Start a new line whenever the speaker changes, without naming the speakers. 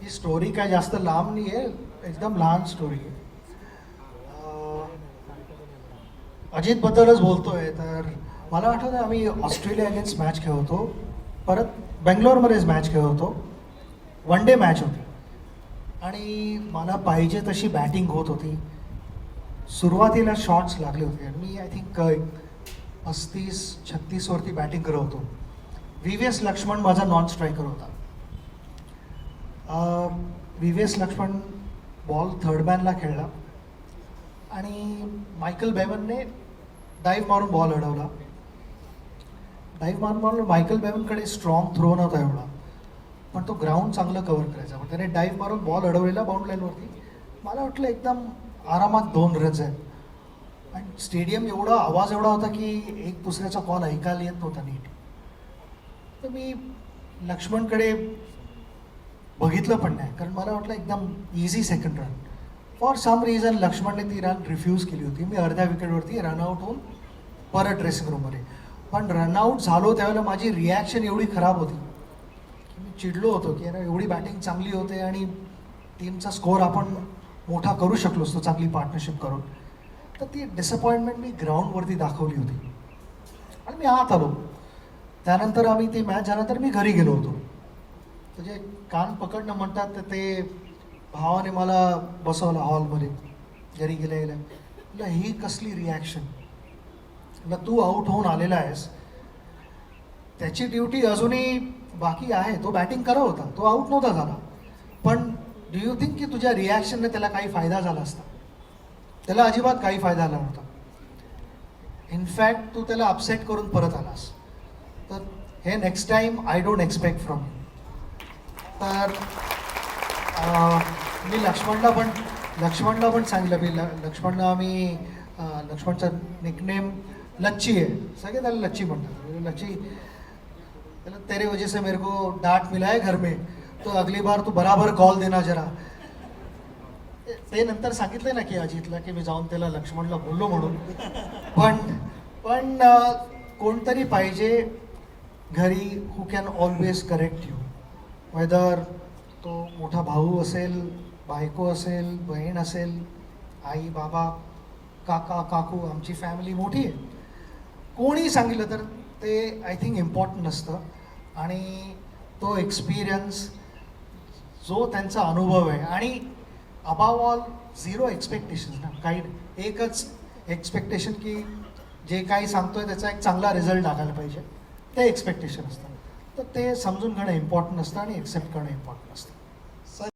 ही story काय जास्त लांब नाही आहे, एकदम लहान स्टोरी आहे. अजितबद्दलच बोलतोय तर मला आठवतं आम्ही ऑस्ट्रेलिया अगेन्स्ट मॅच खेळत होतो, परत बेंगलोरमध्येच मॅच खेळत होतो. वन डे मॅच होती आणि मला पाहिजे तशी बॅटिंग होत होती. सुरुवातीला शॉट्स लागले होते आणि मी आय थिंक 35-36वरती बॅटिंग करत होतो. VVS लक्ष्मण माझा नॉन स्ट्रायकर होता. VVS लक्ष्मण बॉल थर्ड मॅनला खेळला आणि मायकल बेवनने डाईव्ह मारून बॉल अडवला. डाईव्ह मारून मायकल बेवनकडे स्ट्रॉंग थ्रो नव्हता एवढा, पण तो ग्राउंड चांगलं कव्हर करायचा. पण त्याने डाईव्ह मारून बॉल अडवलेला बाउंड लाईनवरती. मला वाटलं एकदम आरामात 2 रन्स आहेत. आणि स्टेडियम एवढा आवाज एवढा होता की एक दुसऱ्याचा कॉल ऐकायला येत नव्हता नीट. तर मी लक्ष्मणकडे बघितलं पण नाही, कारण मला वाटलं एकदम easy second run. For some reason लक्ष्मणने ती रन रिफ्यूज केली होती. मी अर्ध्या विकेटवरती रनआउट होऊन परत ड्रेसिंग रूममध्ये. पण रनआउट झालो त्यावेळेला माझी रिॲक्शन एवढी खराब होती की मी चिडलो होतो की यार एवढी बॅटिंग चांगली होते आणि टीमचा स्कोअर आपण मोठा करू शकलो असतो चांगली पार्टनरशिप करून. तर ती डिसअपॉइंटमेंट मी ग्राउंडवरती दाखवली होती आणि मी आत आलो. त्यानंतर आम्ही ती मॅच झाल्यानंतर मी घरी गेलो होतो. तर जे कान पकडणं म्हणतात तर ते भावाने मला बसवलं हॉलमध्ये घरी गेल्या गेल्या. म्हटलं ही कसली रिॲक्शन. म्हटलं तू आऊट होऊन आलेला आहेस, त्याची ड्युटी अजूनही बाकी आहे. तो बॅटिंग करत होता, तो आऊट नव्हता झाला. पण डू यू थिंक की तुझ्या रिॲक्शनने त्याला काही फायदा झाला असता? त्याला अजिबात काही फायदा झाला नव्हता. इनफॅक्ट तू त्याला अपसेट करून परत आलास. तर हे next time I don't expect from you. तर मी लक्ष्मणला पण सांगितलं. मी लक्ष्मणला आम्ही लक्ष्मणचा निकनेम लच्ची आहे, सगळे त्याला लच्ची म्हणतात. लच्ची, त्याला तेरे वजह से मेरे को डांट मिला है घर में, तो अगली बार तू बराबर कॉल देना जरा. ते नंतर सांगितलं ना की अजितला की मी जाऊन त्याला लक्ष्मणला बोललो म्हणून. पण कोणतरी पाहिजे घरी who can always correct you. Whether तो मोठा भाऊ असेल, बायको असेल, बहीण असेल, आई बाबा, काका काकू. आमची फॅमिली मोठी आहे. कोणी सांगितलं तर ते आय थिंक इम्पॉर्टंट असतं. आणि तो एक्सपिरियन्स, जो त्यांचा अनुभव आहे, आणि अबाव ऑल 0 एक्सपेक्टेशन्स ना. काही एकच एक्सपेक्टेशन की जे काही सांगतोय त्याचा एक चांगला रिझल्ट लागायला पाहिजे. ते एक्सपेक्टेशन असतं. तर ते समजून घेणं इम्पॉर्टंट असतं आणि एक्सेप्ट करणं इम्पॉर्टंट असतं.